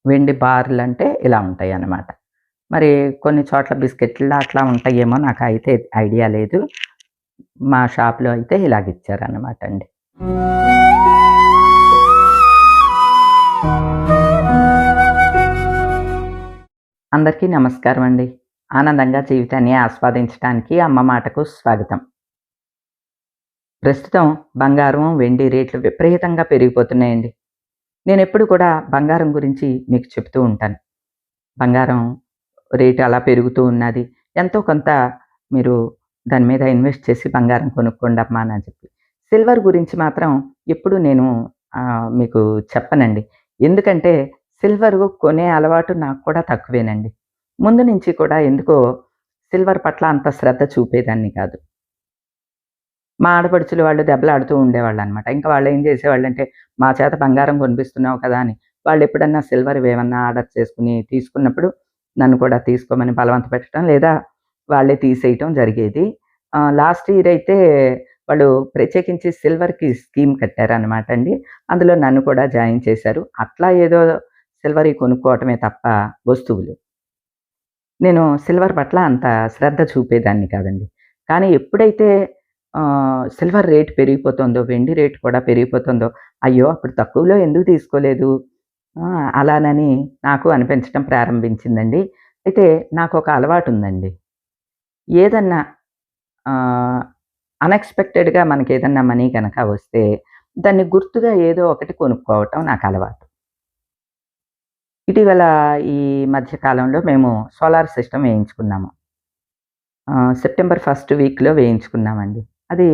వెండి బార్లంటే ఇలా ఉంటాయన్నమాట. మరి కొన్ని చోట్ల బిస్కెట్‌ల్లా అట్లా ఉంటాయేమో నాకైతే ఐడియా లేదు. మా షాప్‌లో అయితే ఇలాగిచ్చారన్నమాట అండి. అందరికీ నమస్కారం అండి. ఆనందంగా జీవితాన్ని ఆస్వాదించడానికి అమ్మ మాటకు స్వాగతం. ప్రస్తుతం బంగారం, వెండి రేట్లు విపరీతంగా పెరిగిపోతున్నాయండి. నేనెప్పుడు కూడా బంగారం గురించి మీకు చెప్తూ ఉంటాను. బంగారం రేటు అలా పెరుగుతూ ఉన్నది. ఎంతో కొంత మీరు దాని మీద ఇన్వెస్ట్ చేసి బంగారం కొనుక్కోండమ్మా అని చెప్పి. సిల్వర్ గురించి మాత్రం ఎప్పుడు నేను మీకు చెప్పనండి. ఎందుకంటే సిల్వరు కొనే అలవాటు నాకు కూడా తక్కువేనండి. ముందు నుంచి కూడా ఎందుకో సిల్వర్ పట్ల అంత శ్రద్ధ చూపేదాన్ని కాదు. మా ఆడపడుచులు వాళ్ళు దెబ్బలాడుతూ ఉండేవాళ్ళనమాట. ఇంకా వాళ్ళేం జేసేవాళ్ళంటే, మా చేత బంగారం కొనిపిస్తున్నావు కదా అని, వాళ్ళెప్పుడన్నా సిల్వర్‌వేమన్నా ఆర్డర్ చేసుకొని తీసుకున్నప్పుడు, నన్ను కూడా తీసుకోమని బలవంత పెట్టడం, లేదా వాళ్ళే తీసేయటం జరిగేది. లాస్ట్ ఇయర్ అయితే వాళ్ళు ప్రత్యేకించి సిల్వర్‌కి స్కీమ్ కట్టారనమాట అండి. అందులో నన్ను కూడా జాయిన్ చేశారు. అట్లా ఏదో సిల్వర్‌యి కొనుక్కోవటమే తప్ప వస్తువులు. నేను సిల్వర్ పట్ల అంత శ్రద్ధ చూపేదాన్ని కాదండి. కానీ ఎప్పుడైతే సిల్వర్ రేట్ పెరిగిపోతుందో, వెండి రేట్ కూడా పెరిగిపోతుందో, అయ్యో! అప్పుడు తక్కువలో ఎందుకు తీసుకోలేదు? అలానని నాకు అనిపించటం ప్రారంభించిందండి. అయితే నాకొక అలవాటుందండి. ఏదన్నా ఆహ్, అన్‌ఎక్స్‌పెక్టెడ్‌గా మనకేదన్నా మనీ గనక వస్తే, దాన్ని గుర్తుగా ఏదో ఒకటి కొనుక్కోవటం నాకలవాటు. ఇటీవల ఈ మధ్య కాలంలో మేము సోలార్ సిస్టమ్ వేయించుకున్నాము. సెప్టెంబర్ ఫస్ట్ వీక్‌లో వేయించుకున్నామండి. అది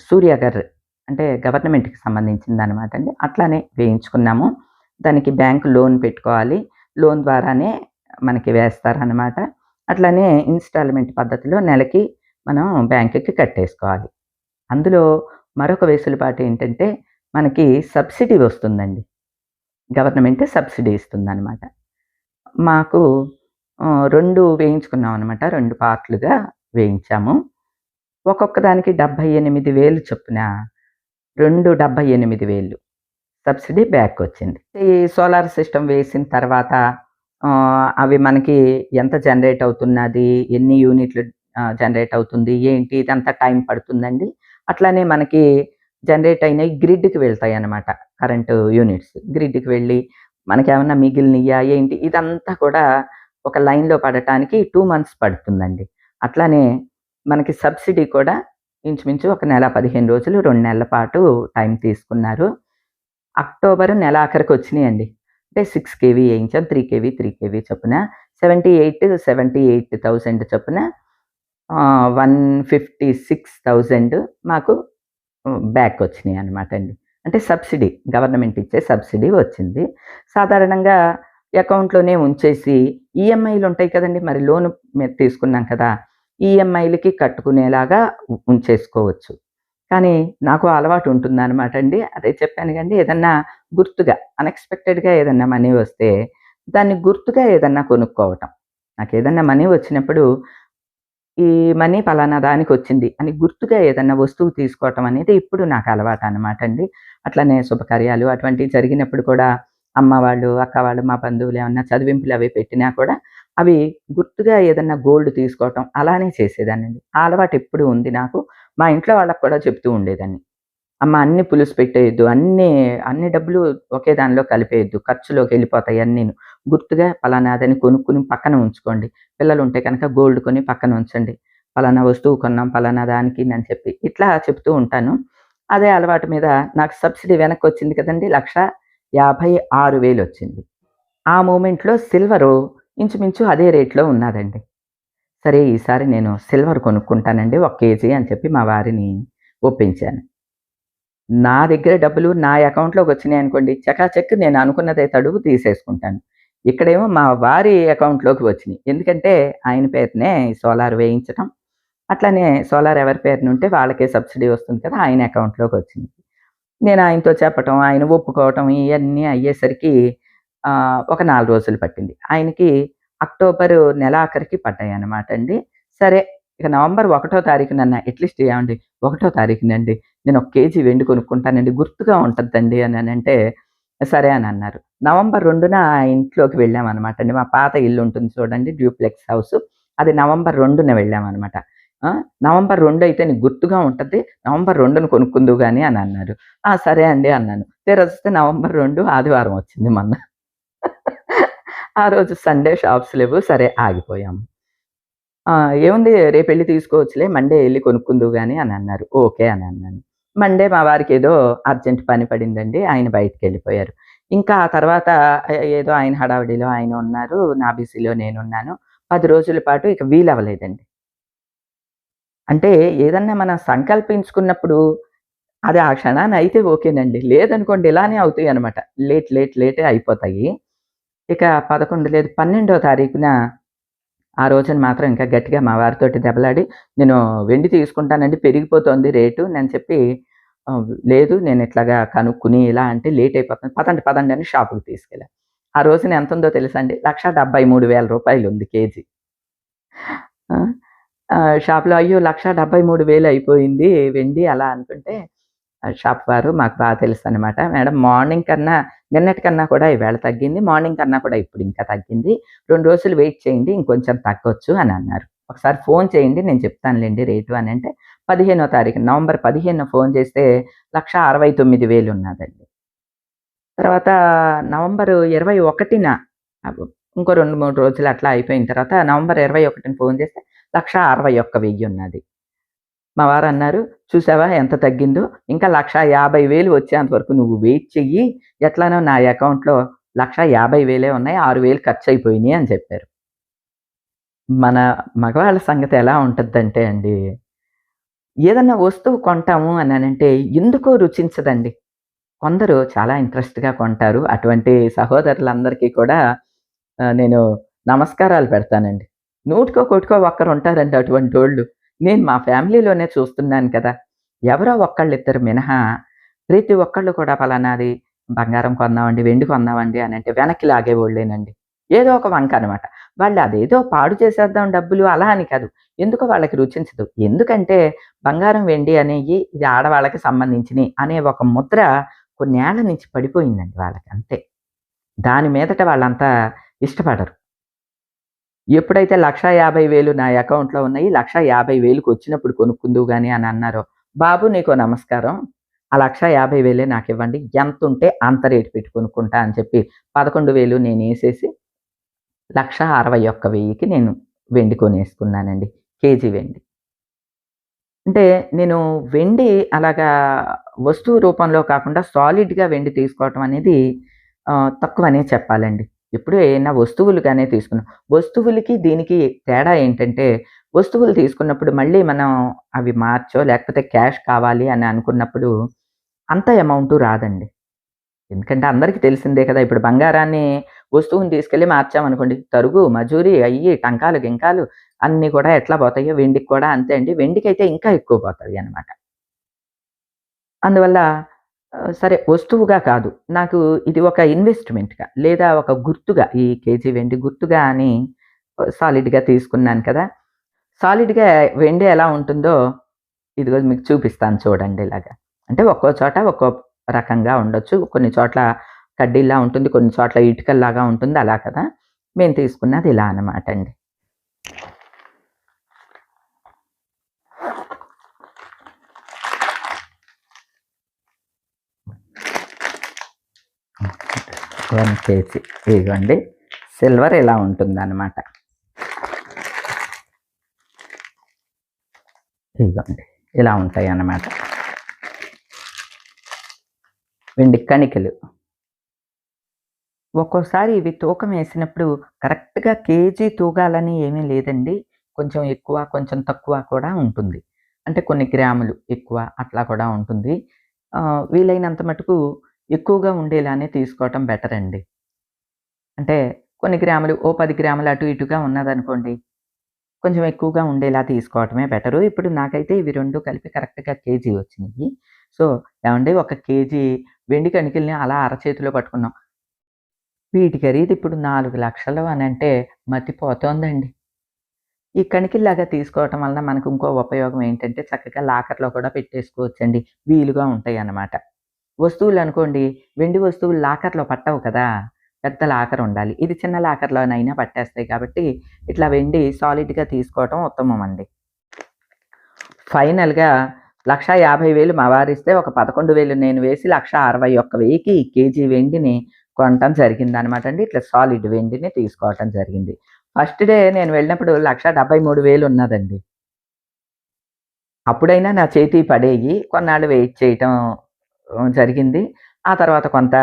సూర్యాగర్ అంటే గవర్నమెంట్‌కి సంబంధించిందనమాట అండి. అట్లానే వేయించుకున్నాము. దానికి బ్యాంక్ లోన్ పెట్టుకోవాలి. లోన్ ద్వారానే మనకి వేస్తారనమాట. అట్లనే ఇన్‌స్టాల్‌మెంట్ పద్ధతిలో నెలకి మనం బ్యాంక్‌కి కట్టేసుకోవాలి. అందులో మరొక వెసులుబాటు ఏంటంటే, మనకి సబ్సిడీ వస్తుందండి. గవర్నమెంట్ సబ్సిడీ ఇస్తుందనమాట. మాకు 2 వేయించుకున్నామనమాట. 2 పార్ట్‌లుగా వేయించాము. ఒక్కొక్క దానికి 78,000 చొప్పున 78,000 సబ్సిడీ బ్యాకొచ్చింది. ఈ సోలార్ సిస్టమ్ వేసిన తర్వాత అవి మనకి ఎంత జనరేట్ అవుతున్నది, ఎన్ని యూనిట్లు జనరేట్ అవుతుంది, ఏంటి ఇదంతా టైం పడుతుందండి. అట్లానే మనకి జనరేట్ అయినయి గ్రిడ్‌కి వెళ్తాయన్నమాట. Current units. గ్రిడ్‌కి వెళ్ళి మనకేమన్నా మిగిలినయా ఏంటి ఇదంతా కూడా ఒక లైన్‌లో పడటానికి 2 మంత్స్ పడుతుందండి. అట్లానే మనకి సబ్సిడీ కూడా ఇంచుమించు ఒక నెల 15 రోజులు, 2 నెలల పాటు టైం తీసుకున్నారు. అక్టోబర్ నెలాఖరికొచ్చినియండి. అంటే 6 కేవీ ఏయించాం. 3 కేవీ, 3 కేవీ చొప్పున 78,000 చొప్పున 156,000 మాకు బ్యాకొచ్చినియనమాట అండి. అంటే సబ్సిడీ గవర్నమెంట్ ఇచ్చే సబ్సిడీ వచ్చింది. సాధారణంగా అకౌంట్‌లోనే ఉంచేసి ఈఎంఐలుంటాయి కదండీ! మరి లోన్ మీద తీసుకున్నాం కదా! ఈఎంఐలకి కట్టుకునేలాగా ఉంచేసుకోవచ్చు. కానీ నాకు అలవాటు ఉంటుందనమాట అండి. అదే చెప్పాను గండి ఏదన్నా గుర్తుగా అన్‌ఎక్స్‌పెక్టెడ్‌గా ఏదన్నా మనీ వస్తే, దాన్ని గుర్తుగా ఏదన్నా కొనుక్కోవటం. నాకేదన్నా మనీ వచ్చినప్పుడు, ఈ మనీ పలానా దానికొచ్చింది అని గుర్తుగా ఏదన్నా వస్తువు తీసుకోవటం అనేది ఇప్పుడు నాకు అలవాటనమాట అండి. అట్లనే శుభకార్యాలు అటువంటివి జరిగినప్పుడు కూడా అమ్మ వాళ్ళు, అక్క వాళ్ళు, మా బంధువులు ఏమన్నా చదివింపులు అవి పెట్టినా కూడా అవి గుర్తుగా ఏదన్నా గోల్డ్ తీసుకోవటం అలానే చేసేదాన్నండి. ఆ అలవాటు ఎప్పుడూ ఉంది నాకు. మా ఇంట్లో వాళ్ళకి కూడా చెప్తూ ఉండేదాన్ని. అమ్మ అన్ని పులుసు పెట్టేయొద్దు. అన్ని డబ్బులు ఒకే దానిలో కలిపేయొద్దు. ఖర్చులోకెళ్ళిపోతాయి అన్నీను. గుర్తుగా పలానాదని కొనుక్కొని పక్కన ఉంచుకోండి. పిల్లలుంటే కనుక గోల్డ్ కొని పక్కన ఉంచండి. పలానా వస్తువు కొన్నాం పలానా దానికి అని చెప్పి ఇట్లా చెప్తూ ఉంటాను. అదే అలవాటు మీద నాకు సబ్సిడీ వెనక్కొచ్చింది కదండీ! 1,56,000 వచ్చింది. ఆ మూమెంట్‌లో సిల్వరు ఇంచుమించు అదే రేట్‌లో ఉన్నాదండి. సరే ఈసారి నేను సిల్వర్ కొనుక్కుంటానండి 1 కేజీ అని చెప్పి మా వారిని ఒప్పించాను. నా దగ్గర డబ్బులు నా అకౌంట్‌లోకొచ్చినాయనుకోండి, చకాచక్ నేను అనుకున్నదే తడువు తీసేసుకుంటాను. ఇక్కడేమో మా వారి అకౌంట్‌లోకి వచ్చినియి. ఎందుకంటే ఆయన పేరునే ఈ సోలార్ వేయించటం. అట్లనే సోలార్ ఎవరి పేరునుంటే వాళ్ళకే సబ్సిడీ వస్తుంది కదా! ఆయన అకౌంట్‌లోకొచ్చింది. నేను ఆయనతో చెప్పటం, ఆయన ఒప్పుకోవటం ఇయన్నీ అయ్యేసరికి ఒక 4 రోజులు పట్టింది. ఆయనకి అక్టోబరు నెలాఖరికి పడ్డాయన్నమాట అండి. సరే ఇక నవంబర్ 1 తారీఖునన్నా అట్‌లీస్ట్ ఏవండీ 1 తారీఖునండి నేను ఒక కేజీ వెండి కొనుక్కుంటానండి గుర్తుగా ఉంటద్దండి అననంటే, సరే అని అన్నారు. నవంబర్ 2న ఆ ఇంట్లోకి వెళ్ళామనమాట అండి. మా పాత ఇల్లు ఉంటుంది చూడండి డ్యూప్లెక్స్ హౌసు. అది నవంబర్ 2న వెళ్ళామనమాట. ఆ! నవంబర్ 2 అయితే నీకు గుర్తుగా ఉంటది. నవంబర్ 2న కొనుక్కుందువు గాని అని అన్నారు. ఆ! సరే అండి అన్నాను. తీరా చూస్తే నవంబర్ 2 ఆదివారం వచ్చింది మొన్న. ఆ రోజు సండే షాప్స్ లేవు. సరే ఆగిపోయాము. ఏముంది రేపెళ్లి తీసుకోవచ్చులే మండే ఎళ్లి కొనుక్కుందువు గాని అని అన్నారు. ఓకే అని అన్నాను. మండే మా వారికేదో అర్జెంట్ పని పడిందండి. ఆయన బయటికెళ్ళిపోయారు. ఇంకా ఆ తర్వాత ఏదో ఆయన హడావిడిలో ఆయన ఉన్నారు. నా బిజీలో నేనున్నాను. 10 రోజుల పాటు ఇక వీలవ్వలేదండి. అంటే ఏదన్నా మనం సంకల్పించుకున్నప్పుడు అది ఆ క్షణాన అయితే ఓకేనండి. లేదనుకోండి ఇలానే అవుతాయనమాట. లేటే అయిపోతాయి. ఇక 11 లేదు 12వ తారీఖున ఆ రోజున మాత్రం ఇంకా గట్టిగా మా వారితోటి దెబ్బలాడి, "నేను వెండి తీసుకుంటానండి పెరిగిపోతోంది రేటు" అని చెప్పి లేదు నేనిట్లాగా కనుక్కొని ఇలా అంటే లేట్ అయిపోతుంది. పదండి, పదండి అని షాపుకి తీసుకెళ్ళా. ఆ రోజున ఎంతుందో తెలుసా అండి? రూ. 1,73,000 ఉంది కేజీ. ఆ! షాప్‌లో అయ్యో! 1,73,000 అయిపోయింది వెండి అలా అనుకుంటే షాప్ వారు మాకు బాగా తెలుసనమాట. మేడం మార్నింగ్ కన్నా నిన్నటి కన్నా కూడా ఈవేళ తగ్గింది. మార్నింగ్ కన్నా కూడా ఇప్పుడు ఇంకా తగ్గింది. 2 రోజులు వెయిట్ చేయండి ఇంకొంచెం తగ్గొచ్చు అని అన్నారు. ఒకసారి ఫోన్ చేయండి నేను చెప్తానులెండి రేటు అనంటే 15వ తారీఖు నవంబర్ 15న ఫోన్ చేస్తే 1,69,000 ఉన్నదండి. తర్వాత నవంబర్ 21న అబ్ ఇంకో 2, 3 రోజులు అట్లా అయిపోయిన తర్వాత నవంబర్ 21న ఫోన్ చేస్తే 1,61,000 ఉన్నది. మా వారన్నారు, "చూసావా ఎంత తగ్గిందో? ఇంకా 1,50,000 వచ్చేంత వరకు నువ్వు వెయిట్ చెయ్యి. ఎట్లానో నా అకౌంట్‌లో 1,50,000 ఉన్నాయి. 6,000 ఖర్చయిపోయినియి" అని చెప్పారు. మన మగవాళ్ళ సంగతి ఎలా ఉంటదంటే అండి, ఏదన్నా వస్తువు కొంటాము అననంటే ఎందుకో రుచించదండి. కొందరు చాలా ఇంట్రెస్ట్‌గా కొంటారు. అటువంటి సహోదరులందరికీ కూడా నేను నమస్కారాలు పెడతానండి. నూటికో, కోటికో ఒక్కరుంటారండి అటువంటోళ్ళు. నేను మా ఫ్యామిలీలోనే చూస్తున్నాను కదా! ఎవరో ఒక్కళ్ళిద్దరు మినహా ప్రతి ఒక్కళ్ళు కూడా పలానాది బంగారం కొందామండి, వెండి కొందామండి అనంటే వెనక్కి లాగేవోళ్ళేనండి. ఏదో ఒక వంక అనమాట. వాళ్ళు అదేదో పాడు చేసేద్దాం డబ్బులు అలా అని కాదు. ఎందుకో వాళ్ళకి రుచించదు. ఎందుకంటే బంగారం, వెండి అనేయి ఇది ఆడవాళ్ళకి సంబంధించినియి అనే ఒక ముద్ర కొన్నేళ్ల నుంచి పడిపోయిందండి వాళ్ళకి అంతే. దాని మీదట వాళ్ళంతా ఇష్టపడరు. ఎప్పుడైతే 1,50,000 నా అకౌంట్‌లో ఉన్నాయి. 1,50,000కి వచ్చినప్పుడు కొనుక్కుందువు గాని అని అన్నారో, బాబు నీకో నమస్కారం. ఆ 1,50,000 నాకివ్వండి. ఎంతుంటే అంత రేటు పెట్టి కొనుక్కుంటా అని చెప్పి 11,000 నేనేసేసి 1,61,000కి నేను వెండి కొనేసుకున్నానండి. కేజీ వెండి. అంటే నేను వెండి అలాగా వస్తువు రూపంలో కాకుండా సాలిడ్‌గా వెండి తీసుకోవటం అనేది తక్కువనే చెప్పాలండి. ఎప్పుడు ఏయన్నా వస్తువులుగానే తీసుకున్నాం. వస్తువులకి, దీనికి తేడా ఏంటంటే, వస్తువులు తీసుకున్నప్పుడు మళ్ళీ మనం అవి మార్చో, లేకపోతే క్యాష్ కావాలి అని అనుకున్నప్పుడు అంత అమౌంటు రాదండి. ఎందుకంటే అందరికీ తెలిసిందే కదా! ఇప్పుడు బంగారాన్ని వస్తువుని తీసుకెళ్ళి మార్చామనుకోండి, తరుగు, మజూరీ అయ్యి, టంకాలు, గింకాలు అన్నీ కూడా ఎట్లా పోతాయో వెండికి కూడా అంతే అండి. వెండికైతే ఇంకా ఎక్కువ పోతాయన్నమాట. అందువల్ల సరే వస్తువుగా కాదు. నాకు ఇది ఒక ఇన్వెస్ట్‌మెంట్‌గా లేదా ఒక గుర్తుగా ఈ కేజీ వెండి గుర్తుగా అని సాలిడ్‌గా తీసుకున్నాను కదా! సాలిడ్‌గా వెండి ఎలా ఉంటుందో ఇదిగో మీకు చూపిస్తాను చూడండి ఇలాగా. అంటే ఒక్కో చోట ఒక్కో రకంగా ఉండొచ్చు. కొన్ని చోట్ల కడ్డీల్లా ఉంటుంది. కొన్ని చోట్ల ఇటుకల్లాగా ఉంటుంది. అలా కదా! మేము తీసుకున్నది ఇలా అన్నమాట అండి. హ్మ్. 1 కేజీ ఇదిగోండి. సిల్వర్ ఇలా ఉంటుందన్నమాట. ఇదిగోండి. ఇలా ఉంటాయన్నమాట. వెండి కణికలు. ఒక్కోసారి ఇవి తూకం వేసినప్పుడు కరెక్ట్‌గా కేజీ తూగాలని ఏమీ లేదండి. కొంచెం ఎక్కువ, కొంచెం తక్కువ కూడా ఉంటుంది. అంటే కొన్ని గ్రాములు ఎక్కువ అట్లా కూడా ఉంటుంది. వీలైనంత మటుకు ఎక్కువగా ఉండేలానే తీసుకోవటం బెటరండి. అంటే కొన్ని గ్రాములు ఓ 10 గ్రాములు అటు ఇటుగా ఉన్నదనుకోండి, కొంచెం ఎక్కువగా ఉండేలా తీసుకోవటమే బెటరు. ఇప్పుడు నాకైతే ఇవి 2 కలిపి కరెక్ట్‌గా కేజీ వచ్చినియి. సో, ఏవండీ ఒక కేజీ వెండి కణికల్ని అలా అరచేతిలో పట్టుకున్నాం. వీటి ఖరీదు ఇప్పుడు 4,00,000 అనంటే మతిపోతోందండి. ఈ కణికిల్లాగా తీసుకోవటం వలన మనకు ఇంకో ఉపయోగం ఏంటంటే చక్కగా లాకర్‌లో కూడా పెట్టేసుకోవచ్చండి. వీలుగా ఉంటాయన్నమాట. వస్తువులనుకోండి, వెండి వస్తువులు లాకర్‌లో పట్టవు కదా! పెద్ద లాకర్ ఉండాలి. ఇది చిన్న లాకర్‌లోనైనా పట్టేస్తాయి కాబట్టి, ఇట్లా వెండి సాలిడ్‌గా తీసుకోవటం ఉత్తమమండి. ఫైనల్‌గా 1,50,000 మా వారిస్తే, ఒక 11,000 నేను వేసి 1,61,000కి కేజీ వెండిని కొనటం జరిగిందనమాట అండి. ఇట్లా సాలిడ్ వెండిని తీసుకోవటం జరిగింది. ఫస్ట్ డే నేను వెళ్ళినప్పుడు 1,73,000 ఉన్నదండి. అప్పుడైనా నా చేతియి పడేయి. కొన్నాళ్ళు వెయిట్ చేయటం జరిగింది. ఆ తర్వాత కొంత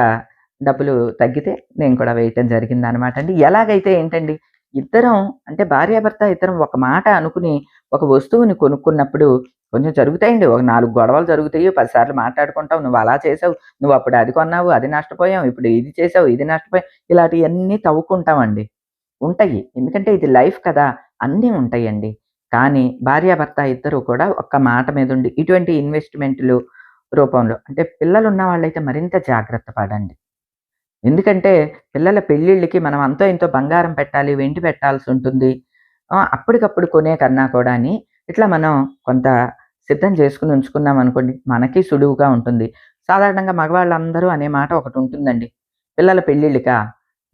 డబ్బులు తగ్గితే నేను కూడా వేయటం జరిగిందనమాట అండి. ఎలాగైతే ఏంటండి, ఇద్దరం అంటే భార్యాభర్త ఇద్దరం ఒక మాట అనుకుని ఒక వస్తువుని కొనుక్కున్నప్పుడు కొంచెం జరుగుతాయండి. ఒక 4 గొడవలు జరుగుతాయి. 10 సార్లు మాట్లాడుకుంటాం. "నువ్వు అలా చేసావు. నువ్వు అప్పుడు అది కొన్నావు. అది నష్టపోయాం. ఇప్పుడు ఇది చేసావు. ఇది నష్టపోయాం." ఇలాంటియన్నీ తవ్వుకుంటామండి. ఉంటాయి. ఎందుకంటే ఇది లైఫ్ కదా! అన్నీ ఉంటాయండి. కానీ భార్యాభర్త ఇద్దరు కూడా ఒక్క మాట మీదుండి ఇటువంటి ఇన్వెస్ట్‌మెంట్‌లు రూపంలో అంటే పిల్లలున్న వాళ్ళైతే మరింత జాగ్రత్త పడండి. ఎందుకంటే పిల్లల పెళ్ళిళ్ళకి మనం అంతో ఇంతో బంగారం పెట్టాలి, వెండి పెట్టాల్సుంటుంది. అప్పటికప్పుడు కొనే కన్నా కూడాని ఇట్లా మనం కొంత సిద్ధం చేసుకొని ఉంచుకున్నామనుకోండి, మనకి సులువుగా ఉంటుంది. సాధారణంగా మగవాళ్ళందరూ అనే మాట ఒకటుంటుందండి. పిల్లల పెళ్ళిళ్ళకా?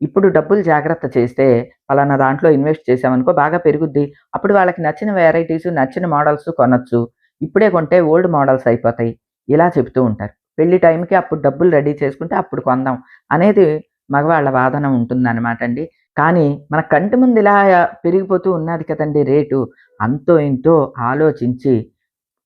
ఇప్పుడు డబ్బులు జాగ్రత్త చేస్తే పలానా దాంట్లో ఇన్వెస్ట్ చేశామనుకో బాగా పెరుగుద్ది. అప్పుడు వాళ్ళకి నచ్చిన వేరైటీసు, నచ్చిన మోడల్స్ కొనొచ్చు. ఇప్పుడే కొంటే ఓల్డ్ మోడల్స్ అయిపోతాయి. ఇలా చెప్తూ ఉంటారు. పెళ్లి టైంకి అప్పుడు డబ్బులు రెడీ చేసుకుంటే అప్పుడు కొందాం అనేది మగవాళ్ళ వాదన ఉంటుందనమాట అండి. కానీ మన కంటి ముందు ఇలా పెరిగిపోతూ ఉన్నది కదండీ రేటు. అంతో ఇంతో ఆలోచించి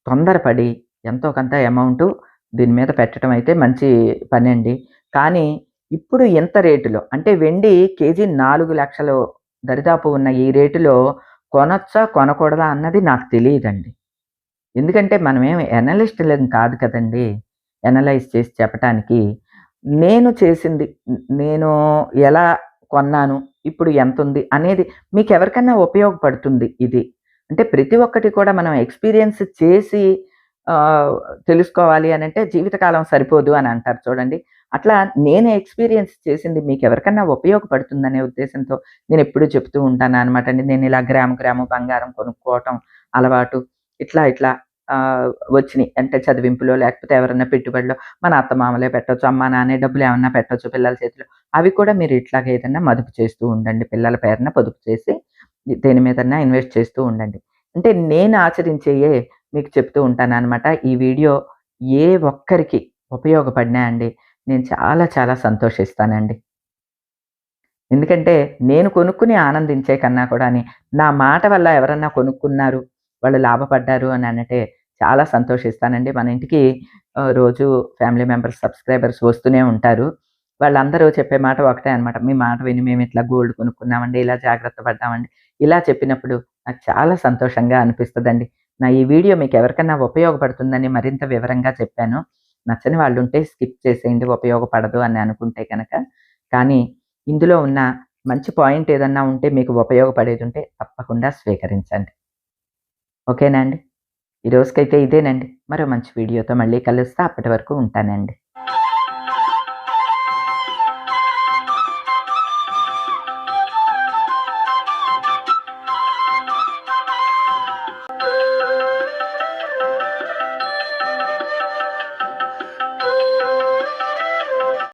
తొందరపడి ఎంతో కొంత అమౌంటు దీని మీద పెట్టడం అయితే మంచి పనండి. కానీ ఇప్పుడు ఇంత రేటులో అంటే వెండి కేజీ 4,00,000 దరిదాపు ఉన్న ఈ రేటులో కొనొచ్చా? కొనకూడదా? అన్నది నాకు తెలీదండి. ఎందుకంటే మనమేమి ఎనలిస్టులం కాదు కదండీ! ఎనలైజ్ చేసి చెప్పటానికి. నేను చేసింది నేను ఎలా కొన్నాను? ఇప్పుడు ఎంతుంది? అనేది మీకెవరికన్నా ఉపయోగపడుతుంది ఇది. అంటే ప్రతి ఒక్కటి కూడా మనం ఎక్స్‌పీరియన్స్ చేసి ఆహ్, తెలుసుకోవాలి అనంటే జీవితకాలం సరిపోదు అని అంటారు చూడండి. అట్లా నేను ఎక్స్‌పీరియన్స్ చేసింది మీకెవరికన్నా ఉపయోగపడుతుందనే ఉద్దేశంతో నేనెప్పుడూ చెప్తూ ఉంటాననమాట అండి. నేనిలా గ్రాము, గ్రాము బంగారం కొనుక్కోవటం అలవాటు. ఇట్లా ఇట్లా వచ్చినియి. అంటే చదివింపులో లేకపోతే ఎవరన్నా పెట్టుబడిలో మన అత్తమామలే పెట్టొచ్చు, అమ్మా, నాన్నే డబ్బులేమన్నా పెట్టొచ్చు పిల్లల చేతిలో. అవి కూడా మీరు ఇట్లాగ ఏదన్నా మదుపు చేస్తూ ఉండండి. పిల్లల పేరున పొదుపు చేసి దేని మీదన్నా ఇన్వెస్ట్ చేస్తూ ఉండండి. అంటే నేను ఆచరించేయే మీకు చెప్తూ ఉంటాననమాట. ఈ వీడియో ఏ ఒక్కరికి ఉపయోగపడినా అండి, నేను చాలా చాలా సంతోషిస్తానండి. ఎందుకంటే నేను కొనుక్కొని ఆనందించే కన్నా కూడాని, నా మాట వల్ల ఎవరన్నా కొనుక్కున్నారు, వాళ్ళు లాభపడ్డారు అని అంటే చాలా సంతోషిస్తానండి. మన ఇంటికి రోజు ఫ్యామిలీ మెంబర్స్, సబ్‌స్క్రైబర్స్ వస్తూనే ఉంటారు. వాళ్ళందరూ చెప్పే మాట ఒకటే అనమాట. మీ మాట విని మేము ఇట్లా గోల్డ్ కొనుక్కున్నామండి, ఇలా జాగ్రత్త పడ్డామండి. ఇలా చెప్పినప్పుడు నాకు చాలా సంతోషంగా అనిపిస్తదండి. నా ఈ వీడియో మీకు ఎవరికన్నా ఉపయోగపడుతుందని మరింత వివరంగా చెప్పాను. నచ్చని వాళ్ళుంటే స్కిప్ చేసేయండి ఉపయోగపడదు అని అనుకుంటే గనక. కానీ ఇందులో ఉన్న మంచి పాయింట్ ఏదన్నా ఉంటే మీకు ఉపయోగపడేదుంటే తప్పకుండా స్వీకరించండి. ఓకేనా అండి? ఈ రోజుకైతే ఇదేనండి. మరో మంచి వీడియోతో మళ్ళీ కలుస్తా. అప్పటి వరకు ఉంటానండి.